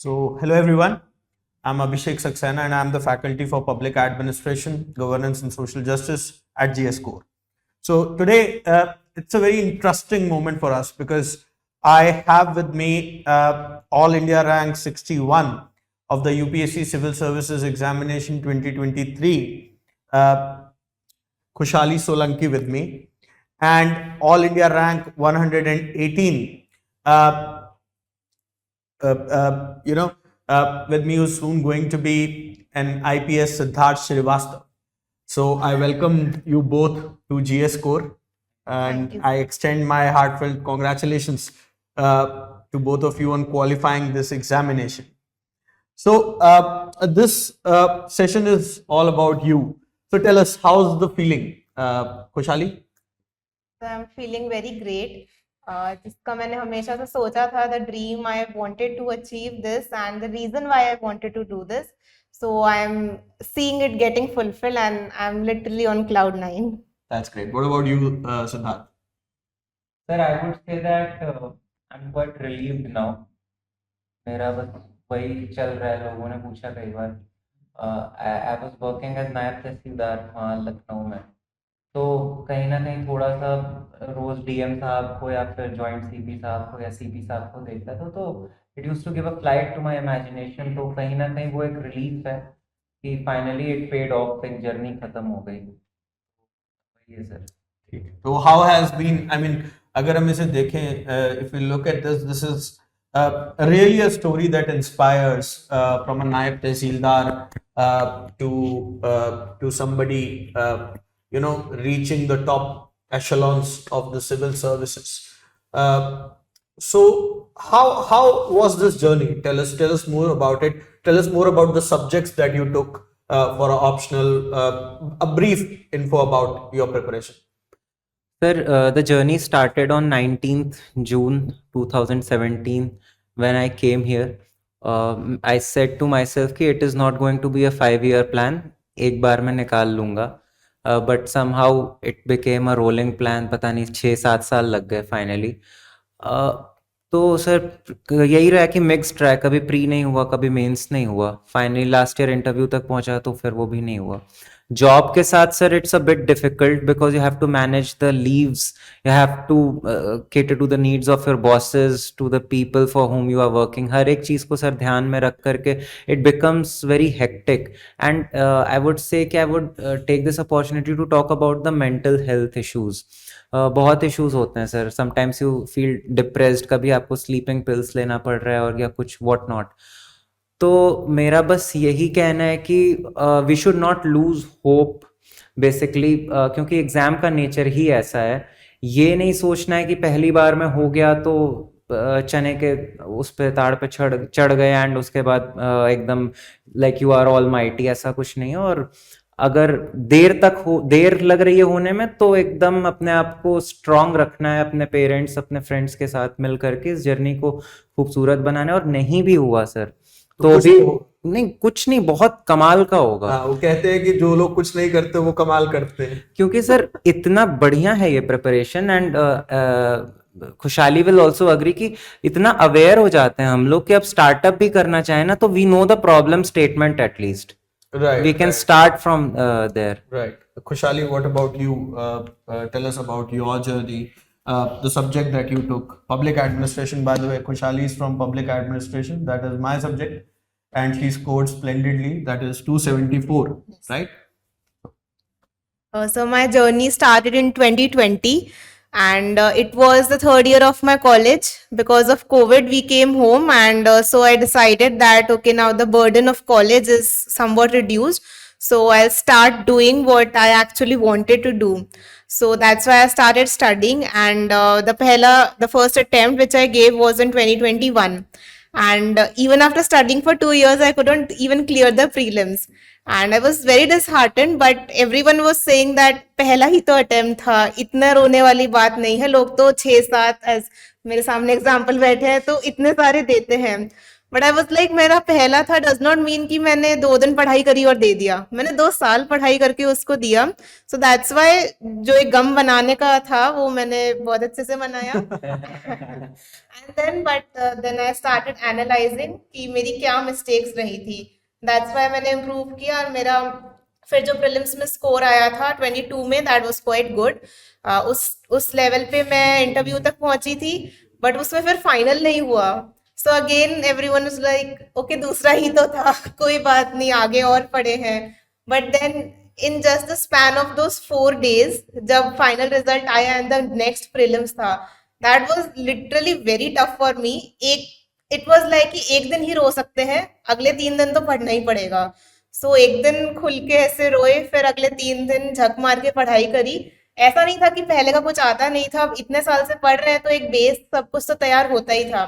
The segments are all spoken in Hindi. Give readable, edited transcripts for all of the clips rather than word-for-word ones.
Hello everyone. I'm Abhishek Saxena and I'm the faculty for Public Administration, Governance and Social Justice at GS Core. So today it's a very interesting moment for us because I have with me All India rank 61 of the UPSC Civil Services Examination 2023, Khushali Solanki with me, and All India rank 118. With me who's soon going to be an IPS, Siddharth Srivastava. So I welcome you both to GS Core, and I extend my heartfelt congratulations to both of you on qualifying this examination. So this session is all about you. So tell us, how's the feeling, Khushali? So I'm feeling very great. जिसका मैंने हमेशा से सोचा था, the dream I wanted to achieve this and the reason why I wanted to do this. So I'm seeing it getting fulfilled and I'm literally on cloud 9. That's great. What about you, Siddharth? Sir, I would say that I'm quite relieved now. मेरा बस वही चल रहा है, लोगों ने पूछा कई बार. I was working as नायब तहसीलदार वहाँ लखनऊ में, तो कहीं ना कहीं थोड़ा सा रोज डीएम साहब को या फिर जॉइंट सीपी साहब को या सीपी साहब को देखता था, तो it used to give a flight to my imagination. तो कहीं ना कहीं वो एक रिलीफ है कि फाइनली इट पेड ऑफ, एक जर्नी खत्म हो गई. ये सर. ठीक है. तो how has been, I mean, अगर हम इसे देखें, if you look at this is really a story that inspires from a naib tehsildar to somebody reaching the top echelons of the civil services. So how was this journey? Tell us more about it. Tell us more about the subjects that you took for an optional, a brief info about your preparation. Sir, the journey started on 19th June 2017 when I came here. I said to myself कि it is not going to be a 5-year plan. एक बार मैं निकाल लूँगा. But somehow it became a rolling plan. पता नहीं 6-7 साल लग गए finally. तो सर यही रहा कि मिक्स्ड रहा, कभी प्री नहीं हुआ, कभी मेंस नहीं हुआ. फाइनली लास्ट ईयर इंटरव्यू तक पहुंचा तो फिर वो भी नहीं हुआ. जॉब के साथ sir it's a bit difficult because you have to manage the leaves, you have to cater to the needs of your bosses, to the people for home you are working. हर एक चीज़ को सर ध्यान में रख करके it becomes very hectic. And I would say कि I would take this opportunity to talk about the mental health issues. बहुत इश्यूज होते हैं sir. Sometimes you feel depressed, कभी आपको स्लीपिंग पिल्स लेना पड़ रहा है और या कुछ व्हाट नॉट. तो मेरा बस यही कहना है कि we should not lose hope basically, क्योंकि एग्ज़ाम का नेचर ही ऐसा है. ये नहीं सोचना है कि पहली बार में हो गया तो चने के उस पे ताड़ पे चढ़ गए एंड उसके बाद एकदम like you are almighty. ऐसा कुछ नहीं है. और अगर देर लग रही है होने में तो एकदम अपने आप को स्ट्रांग रखना है, अपने पेरेंट्स अपने फ्रेंड्स के साथ मिल करके इस जर्नी को खूबसूरत बनाना है. और नहीं भी हुआ सर तो भी नहीं, कुछ नहीं, बहुत कमाल का होगा. वो कहते हैं कि जो लोग कुछ नहीं करते वो कमाल करते हैं. क्योंकि सर इतना बढ़िया है ये प्रिपरेशन. एंड खुशहाली विल ऑल्सो अग्री कि इतना अवेयर हो जाते हैं हम लोग कि अब स्टार्टअप भी करना चाहे ना तो we know the problem statement at least. Right. We can start from there. Right. Khushali, what about you? Tell us about your journey. The subject that you took, public administration. By the way, Khushali is from public administration. That is my subject, and she scored splendidly. That is 274, right? So my journey started in 2020 and it was the third year of my college. Because of COVID, we came home and so I decided that, okay, now the burden of college is somewhat reduced. So I'll start doing what I actually wanted to do. So that's why I started studying and the first attempt which I gave was in 2021. And even after studying for 2 years, I couldn't even clear the prelims. And I was very disheartened, but everyone was saying that पहला ही तो अटेम्प्ट था, इतना रोने वाली बात नहीं है. लोग तो 6-7 मेरे सामने एग्जाम्पल बैठे हैं तो इतने सारे देते हैं. बट आई वाज लाइक मेरा पहला था डज नॉट मीन कि मैंने 2 दिन पढ़ाई करी और दे दिया, मैंने 2 साल पढ़ाई करके उसको दिया. सो दैट्स वाई जो एक गम बनाने का था वो मैंने बहुत अच्छे से बनाया. And then but then I started analysing कि मेरी क्या मिस्टेक्स रही थी. दैट्स वाई मैंने इम्प्रूव किया और मेरा फिर जो प्रीलिम्स में स्कोर आया था 22 में, दैट वाज क्वाइट गुड. उस लेवल पे मैं इंटरव्यू तक पहुंची थी, बट उसमें फिर फाइनल नहीं हुआ. So again everyone is like okay दूसरा ही तो था, कोई बात नहीं आगे और पढ़े हैं. But then in just the span of those 4 days जब फाइनल रिजल्ट आया एंड द नेक्स्ट प्रीलिम्स था, that was literally very tough for me. It was like कि एक दिन ही रो सकते हैं, अगले 3 दिन तो पढ़ना ही पड़ेगा. सो एक दिन खुल के ऐसे रोए, फिर अगले 3 दिन झक मार के पढ़ाई करी. ऐसा नहीं था कि पहले का कुछ आता नहीं था, अब इतने साल से पढ़ रहे हैं तो एक बेस सब कुछ तो तैयार होता ही था.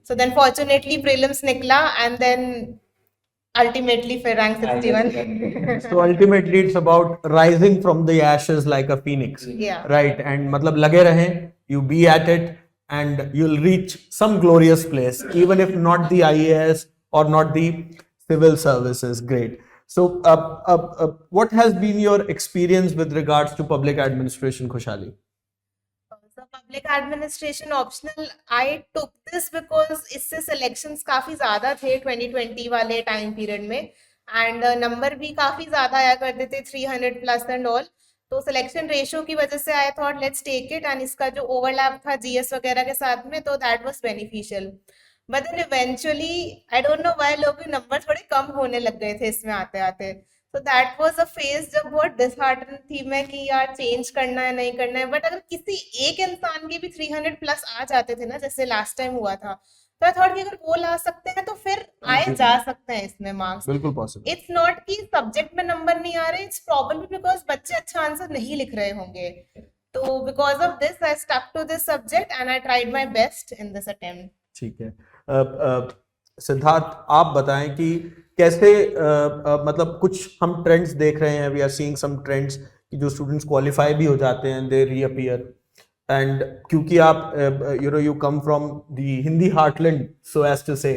सो देन फॉर्चुनेटली प्रीलिम्स निकला एंड देन अल्टीमेटली फिर rank 61. So ultimately it's about rising from the ashes like a phoenix. Yeah. Right. And मतलब लगे रहें, you be at it and you'll reach some glorious place, even if not the IAS or not the civil services. Great. So what has been your experience with regards to public administration, Khushali? So public administration optional, I took this because इससे selections काफी ज्यादा थे 2020 वाले टाइम पीरियड में, एंड नंबर भी काफी ज्यादा आया करते थे 300 प्लस एंड ऑल. तो सिलेक्शन रेशियो की वजह से I thought let's take it, and इसका जो ओवरलैप था जीएस वगैरह के साथ में तो that was beneficial. But then eventually I don't know why लोगों के नंबर थोड़े कम होने लग गए थे इसमें आते आते. तो दैट वाज अ फेज जब बहुत डिसहार्टन थी मैं कि यार चेंज करना है नहीं करना है. बट अगर किसी एक इंसान के भी 300 प्लस आ जाते थे ना, जैसे लास्ट टाइम हुआ था, तो आई थॉट कि अगर वो ला सकते हैं तो फिर आए जा सकते हैं इसमें मार्क्स. बिल्कुल पॉसिबल. इट्स नॉट कि सब्जेक्ट में नंबर नहीं आ रहे, इट्स प्रॉब्लम बिकॉज बच्चे अच्छा आंसर नहीं लिख रहे होंगे. तो because of this I stuck to this subject and I tried my best in this attempt. ठीक है. सिद्धार्थ, आप बताएं कि कैसे मतलब कुछ हम ट्रेंड्स देख रहे हैं, we are seeing some trends कि जो स्टूडेंट्स क्वालिफाई भी हो जाते हैं, दे रीअपीयर. एंड क्योंकि आप you come from the Hindi heartland so as to say,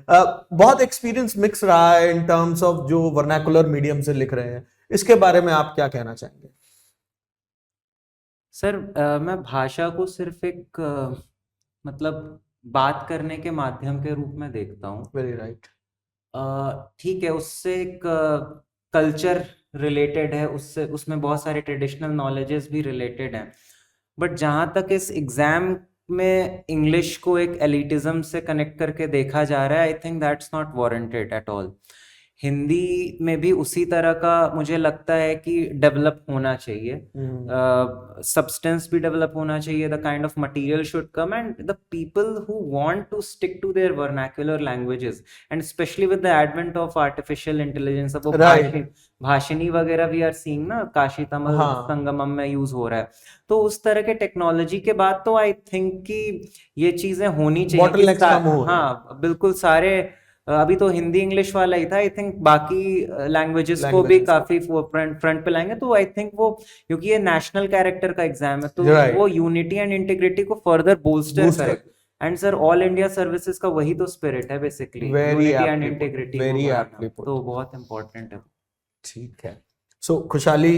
बहुत एक्सपीरियंस मिक्स रहा है इन टर्म्स ऑफ जो वर्नाकुलर मीडियम से लिख रहे हैं. इसके बारे में आप क्या कहना चाहेंगे? सर मैं भाषा को सिर्फ एक मतलब बात करने के माध्यम के रूप में देखता हूँ. Very right. ठीक है, उससे एक कल्चर रिलेटेड है, उससे उसमें बहुत सारे ट्रेडिशनल नॉलेजेस भी रिलेटेड हैं. बट जहाँ तक इस एग्जाम में इंग्लिश को एक एलिटिज्म से कनेक्ट करके देखा जा रहा है, I think that's not warranted at all. Hindi में भी उसी तरह का मुझे लगता है कि डेवलप होना चाहिए, सब्सटेंस भी डेवलप होना चाहिए, the kind of material should come, and the people who want to stick to their vernacular languages, and specially with the advent of artificial intelligence. अब वो भाषिनी वगैरह भी आर सीइंग ना, काशी तमिल संगमम में यूज हो रहा है. तो उस तरह के टेक्नोलॉजी के बाद तो आई थिंक कि ये चीजें होनी चाहिए. हाँ बिल्कुल. सारे अभी तो हिंदी इंग्लिश वाला ही था, आई थिंक बाकी लैंग्वेजेस को भी काफी फ्रंट पे लाएंगे. तो आई थिंक वो, क्योंकि ये नेशनल कैरेक्टर का एग्जाम है, तो वो यूनिटी एंड इंटीग्रिटी को फर्दर बोल्स्टर करे. And sir all India services का वही तो स्पिरिट है बेसिकली, यूनिटी एंड इंटीग्रिटी. तो बहुत इंपॉर्टेंट है. ठीक है. So Khushali,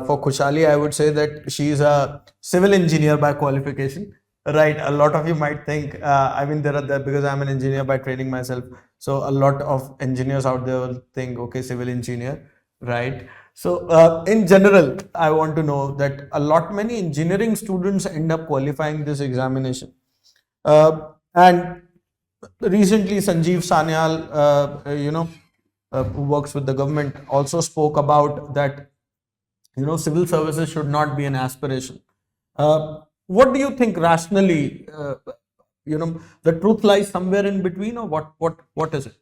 for Khushali, I would say that she is a civil engineer by qualification. Right, a lot of you might think, I mean, there because I'm an engineer by training myself, so a lot of engineers out there will think, okay, civil engineer, right? So in general, I want to know that many engineering students end up qualifying this examination. And recently, Sanjeev Sanyal, who works with the government, also spoke about that, civil services should not be an aspiration. What do you think rationally? The truth lies somewhere in between, or what is it?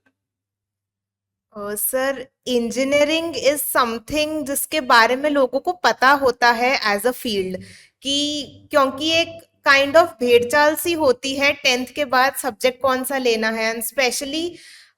Sir engineering is something जिसके बारे में लोगों को पता होता है एज अ फील्ड, कि क्योंकि एक काइंड ऑफ भेड़चाल सी होती है 10th के बाद सब्जेक्ट कौन सा लेना है. एंड स्पेशली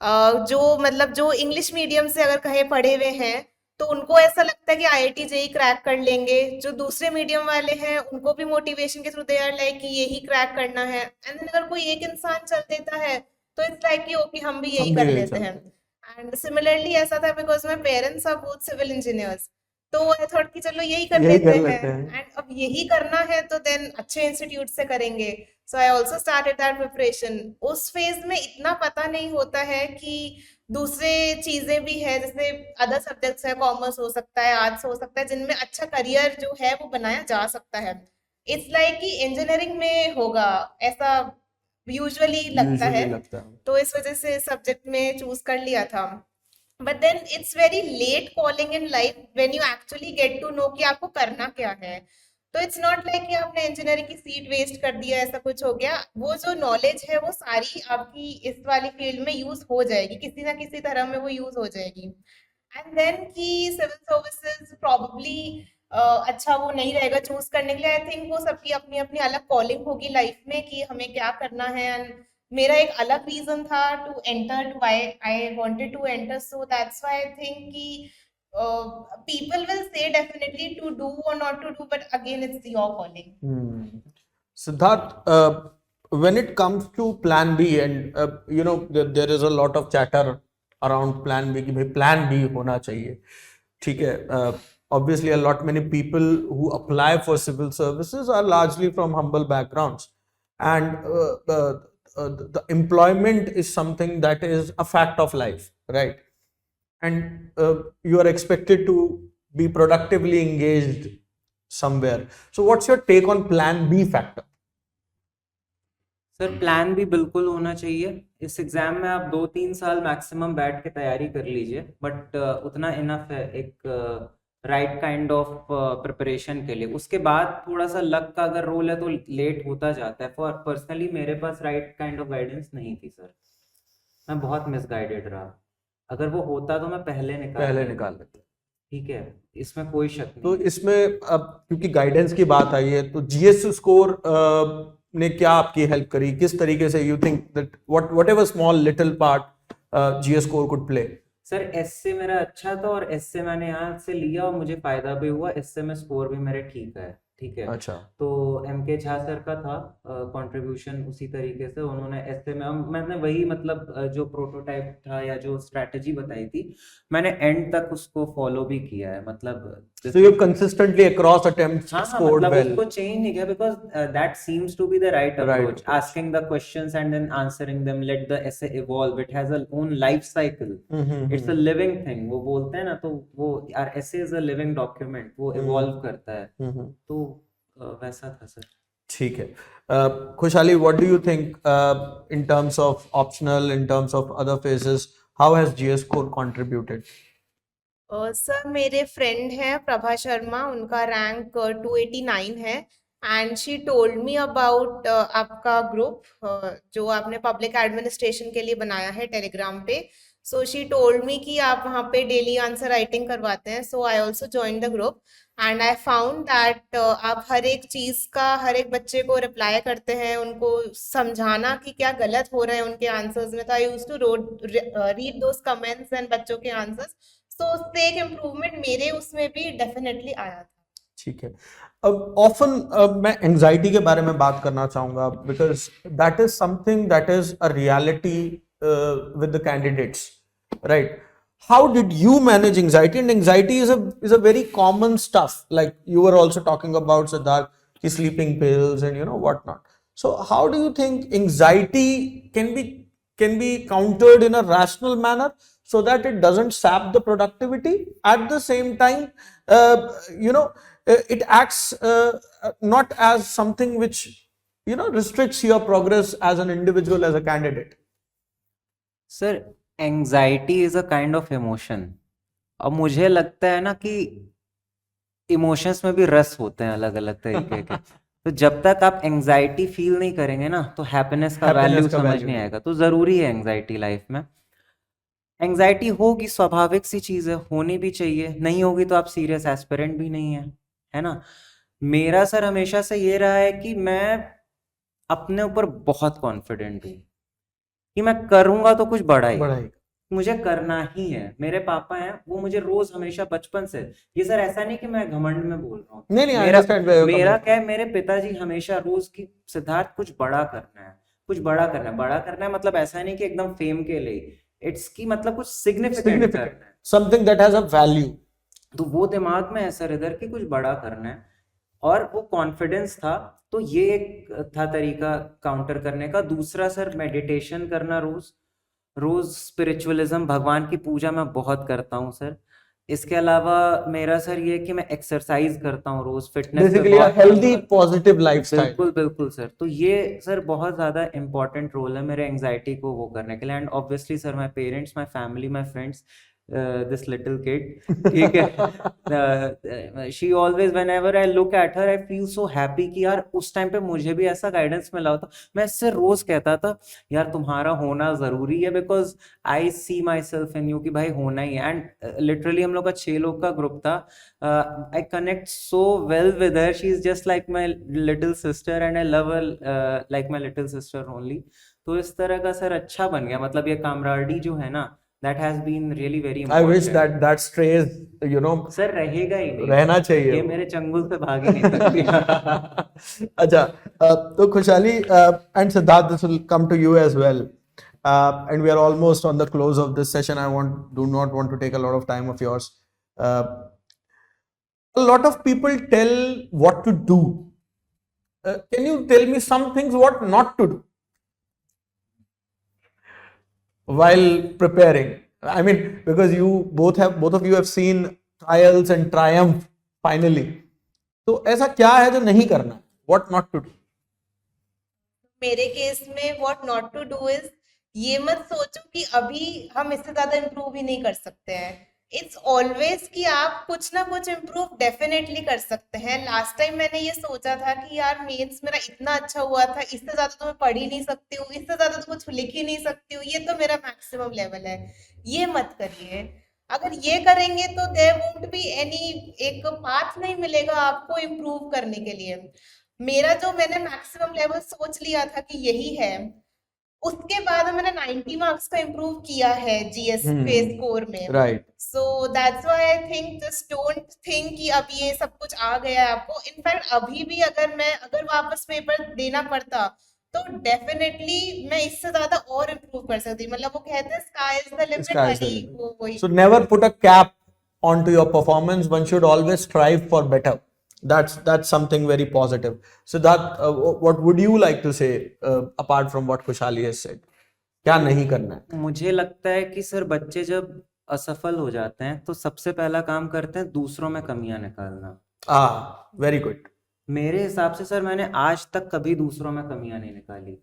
जो इंग्लिश मीडियम से अगर कहीं पढ़े हुए हैं तो उनको ऐसा लगता है कि आईआईटी जेई क्रैक कर लेंगे. जो दूसरे मीडियम वाले हैं उनको भी मोटिवेशन के थ्रू दे आर लाइक कि यही क्रैक करना है. एंड अगर कोई एक इंसान चल देता है तो इट्स लाइक कि ओके हम भी यही हम भी कर यही लेते चाहते हैं। एंड सिमिलरली ऐसा था because my parents are both civil engineers, तो आई थॉट कि चलो यही कर यही लेते कर हैं, लेते हैं। एंड अब यही करना है तो देन अच्छे इंस्टीट्यूट से करेंगे। So I also started that preparation. उस फेज में इतना पता नहीं होता है कि दूसरे चीजें भी है, जैसे अदर सब्जेक्ट्स है, कॉमर्स हो सकता है, आर्ट्स हो सकता है, जिनमें अच्छा करियर जो है वो बनाया जा सकता है। इट्स लाइक कि इंजीनियरिंग में होगा ऐसा यूजुअली लगता है, यूजुअली लगता है। तो इस वजह से सब्जेक्ट में चूज कर लिया था। But then it's very late calling in life when you actually get to know कि आपको करना क्या है। तो इट्स नॉट लाइक कि आपने इंजीनियरिंग की सीट वेस्ट कर दिया, ऐसा कुछ हो गया। वो जो नॉलेज है वो सारी आपकी इस वाली फील्ड में यूज हो जाएगी, किसी ना किसी तरह में वो यूज हो जाएगी। एंड देन कि सिविल सर्विसेज प्रॉब्ली अच्छा वो नहीं रहेगा चूज करने के लिए। आई थिंक वो सबकी अपनी अपनी अलग कॉलिंग होगी लाइफ में कि हमें क्या करना है। एंड मेरा एक अलग रीजन था to enter, to I wanted to enter, so that's why I think कि people will say definitely to do or not to do, but again it's your calling. Siddharth, when it comes to plan B, and there is a lot of chatter around plan B कि भाई plan B होना चाहिए, ठीक है। Obviously, a lot many people who apply for civil services are largely from humble backgrounds, and the employment is something that is a fact of life, right? And you are expected to be productively engaged somewhere. So what's your take on plan B factor? Sir plan भी बिल्कुल होना चाहिए। इस एग्जाम में आप 2-3 साल मैक्सिमम बैठ के तैयारी कर लीजिए, बट उतना इनफ है एक राइट काइंड ऑफ प्रिपरेशन के लिए। उसके बाद थोड़ा सा लक का अगर रोल है तो लेट होता जाता है। फॉर पर्सनली मेरे पास राइट काइंड ऑफ गाइडेंस नहीं थी सर, मैं बहुत मिसगाइडेड रहा। अगर वो होता तो मैं पहले निकाल लेते। ठीक है, इसमें कोई शक नहीं। तो इसमें अब क्योंकि गाइडेंस की बात आई है, तो जीएस स्कोर ने क्या आपकी हेल्प करी, किस तरीके से you think that whatever small little part GS score could play? Sir S से मेरा अच्छा था और एस से मैंने यहाँ से लिया और मुझे फायदा भी हुआ। एस से में स्कोर भी मेरे ठीक है, ठीक है। अच्छा। तो एम के झा सर का था कंट्रीब्यूशन उसी तरीके से, उन्होंने एस से में मैंने वही मतलब जो प्रोटोटाइप था या जो स्ट्रैटेजी बताई थी मैंने एंड तक उसको फॉलो भी किया है। मतलब So you've consistently across attempts scored मतलब well. उसको चेंज नहीं किया because that seems to be the right approach, asking the questions and then answering them, let the essay evolve, it has a own life cycle, it's a living thing. वो बोलते हैं ना, तो वो are essay is a living document, वो इवॉल्व करता है। तो वैसा था सर। ठीक है। खुशहाली, what do you think in terms of optional, in terms of other phases, how has GS core contributed? Sir मेरे फ्रेंड हैं प्रभा शर्मा, उनका रैंक 289 है। And she told me about आपका ग्रुप जो आपने पब्लिक एडमिनिस्ट्रेशन के लिए बनाया है टेलीग्राम पे। सो शी टोल्ड मी कि आप वहाँ पे डेली आंसर राइटिंग करवाते हैं। So I also join the group and I found that आप हर एक चीज़ का हर एक बच्चे को रिप्लाई करते हैं, उनको समझाना कि क्या गलत हो रहा है उनके आंसर्स में। तो I use to read those comments and बच्चों के आंसर्स, तो उससे एक इम्प्रूवमेंट मेरे उसमें भी डेफिनेटली आया था। ठीक है। अब ऑफन मैं एंजाइटी के बारे में बात करना चाहूंगा, because that is something that is a reality with the candidates, right? How did you manage anxiety? And anxiety is a very common stuff. Like you were also talking about, Siddharth, ki sleeping pills and whatnot. So how do you think anxiety can be countered in a rational manner so that it doesn't sap the productivity? At the same time, it acts not as something which restricts your progress as an individual, as a candidate. Sir anxiety is a kind of emotion. अब मुझे लगता है ना कि इमोशंस में भी रस होते हैं अलग अलग तरीके के। तो जब तक आप एंजाइटी फील नहीं करेंगे ना तो हैप्पीनेस का वैल्यू समझ नहीं आएगा। तो जरूरी है एंजाइटी लाइफ में। एंजाइटी होगी, स्वाभाविक सी चीज है, होनी भी चाहिए। नहीं होगी तो आप सीरियस एस्पिरेंट भी नहीं है ना। मेरा सर हमेशा से ये रहा है कि मैं अपने ऊपर बहुत कॉन्फिडेंट हूँ कि मैं करूंगा तो कुछ बड़ा ही, मुझे करना ही है। मेरे पापा हैं, वो मुझे रोज हमेशा बचपन से, ये सर ऐसा नहीं कि मैं घमंड में बोल रहा हूँ, नहीं, मेरा क्या है, मेरे पिताजी हमेशा रोज की, सिद्धार्थ कुछ बड़ा करना है, कुछ बड़ा करना है मतलब ऐसा नहीं कि एकदम फेम के लिए, इट्स की मतलब कुछ सिग्निफिकेंट करना है, something that has a value. तो वो दिमाग में है सर इधर कि कुछ बड़ा करना है, और वो कॉन्फिडेंस था। तो ये एक था तरीका काउंटर करने का। दूसरा सर मेडिटेशन करना, रोज रोज स्पिरिचुअलिज्म, भगवान की पूजा मैं बहुत करता हूँ सर। इसके अलावा मेरा सर ये कि मैं एक्सरसाइज करता हूँ रोज, फिटनेस पे Basically, a बहुत काम healthy, करता हूँ। positive lifestyle. बिल्कुल बिल्कुल सर, तो ये सर बहुत ज़्यादा इम्पोर्टेंट रोल है मेरे एंजाइटी को वो करने के लिए। And obviously sir my parents, my family, my friends, this little kid, ठीक है, she always, when ever I look at her I feel so happy कि यार उस टाइम पे मुझे भी ऐसा गाइडेंस मिला होता। मैं इससे रोज कहता था यार तुम्हारा होना ज़रूरी है, because I see myself in you, कि भाई होना ही है। एंड लिटरली हम लोग का 6 लोग का ग्रुप था। I connect so well with her. She's just like my little sister, and I love her like my little sister only. तो इस तरह का सर अच्छा बन गया, मतलब ये कामराडी जो है ना, that has been really very I wish important. that stays, you know, sir रहेगा ही नहीं, रहना चाहिए ये वो। मेरे चंगुल से भाग ही नहीं सकती। अच्छा, तो खुशहाली and Siddharth, this will come to you as well. And we are almost on the close of this session. Do not want to take a lot of time of yours. A lot of people tell what to do. Can you tell me some things what not to do while preparing? I mean, because both of you have seen trials and triumph finally. तो ऐसा क्या है जो नहीं करना? What not to do? मेरे केस में what not to do is, ये मत सोचो कि अभी हम इससे ज्यादा इम्प्रूव ही नहीं कर सकते हैं। इट्स ऑलवेज कि आप कुछ ना कुछ इम्प्रूव डेफिनेटली कर सकते हैं। लास्ट टाइम मैंने ये सोचा था कि यार मेंस मेरा इतना अच्छा हुआ था, इससे ज्यादा तो मैं पढ़ ही नहीं सकती हूँ, इससे ज्यादा तो कुछ लिख ही नहीं सकती हूँ, ये तो मेरा मैक्सिमम लेवल है। ये मत करिए। अगर ये करेंगे तो देयर वोंट बी एनी, एक पाथ नहीं मिलेगा आपको इम्प्रूव करने के लिए। मेरा जो मैंने मैक्सिमम लेवल सोच लिया था कि यही है, उसके बाद मैंने 90 मार्क्स का इम्प्रूव किया है जीएस पे स्कोर में। Right. So that's why I think just don't think कि अब ये सब कुछ आ गया है आपको। इनफैक्ट अभी भी अगर वापस पेपर देना पड़ता तो डेफिनेटली मैं इससे ज्यादा और इम्प्रूव कर सकती। मतलब वो कहते हैं sky is the limit Sky is the वाली, limit. वो वही। So never put a cap onto your performance. One should always strive for better. That's something very positive. So what would you like to say apart from what Kushali has said? क्या नहीं करना है? मुझे लगता है कि सर बच्चे जब असफल हो जाते हैं तो सबसे पहला काम करते हैं दूसरों में कमियां निकालना। Very good. मेरे हिसाब से सर मैंने आज तक कभी दूसरों में कमियां नहीं निकाली।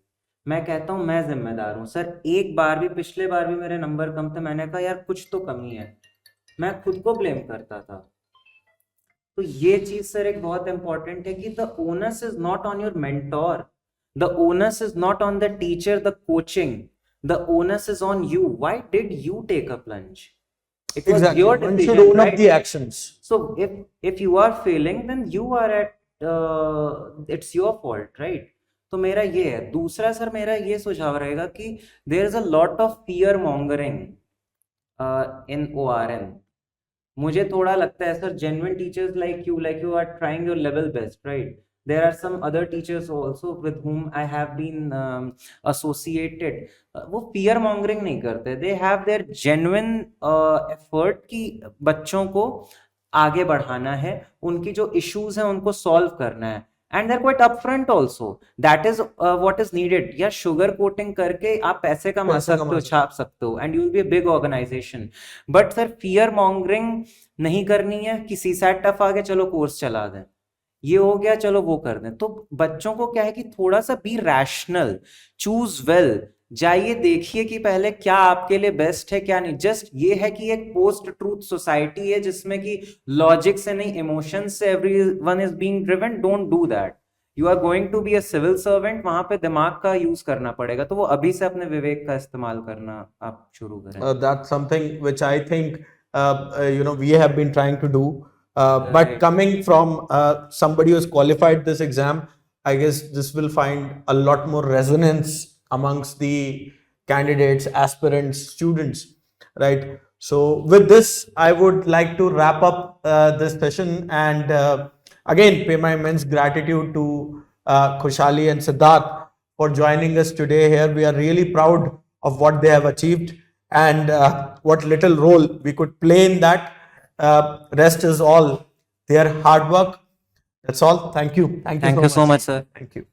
मैं कहता हूँ मैं जिम्मेदार हूँ सर। एक बार भी, पिछले बार भी मेरे नंबर कम थे, मैंने कहा यार कुछ तो कमी है, मैं खुद को ब्लेम करता था। तो ये चीज सर एक बहुत इंपॉर्टेंट है कि the onus is not on your mentor, the onus is not on the teacher, the coaching, the onus is on you. Why did you take a plunge? It was Exactly. your One decision, should own right? up the actions. So if you are failing, then you are at it's your fault, right? तो मेरा ये है। दूसरा सर मेरा ये सुझाव रहेगा कि there is a lot of fear mongering in ORN। मुझे थोड़ा लगता है sir genuine teachers like you are trying your level best, right? There are some other teachers also with whom I have been associated. वो fear mongering नहीं करते, they have their genuine effort कि बच्चों को आगे बढ़ाना है, उनकी जो issues हैं उनको solve करना है, and they're quite upfront also. That is what is needed. या sugar coating करके आप पैसे कमा सकते हो, छाप सकते हो, and you will be a big organization. But sir fear mongering नहीं करनी है कि CSAT टफ आ गया चलो कोर्स चला दें, ये हो गया चलो वो कर दें। तो बच्चों को क्या है कि थोड़ा सा बी रैशनल, चूज वेल, जाइए देखिए कि पहले क्या आपके लिए बेस्ट है क्या नहीं। जस्ट ये है कि एक पोस्ट ट्रूथ सोसाइटी है जिसमें कि लॉजिक से नहीं इमोशन से everyone is being driven. Don't do that. You are going to be a civil servant, वहां पे दिमाग का यूज करना पड़ेगा। तो वो अभी से अपने विवेक का इस्तेमाल करना आप शुरू करें। That's something which I think we have been trying to do. But coming from somebody who's qualified this exam, I guess this will find a lot more resonance amongst the candidates, aspirants, students, right? So with this, I would like to wrap up this session and again pay my immense gratitude to Khushali and Siddharth for joining us today here. We are really proud of what they have achieved and what little role we could play in that. Rest is all their hard work. That's all. Thank you. Thank you so much, sir. Thank you.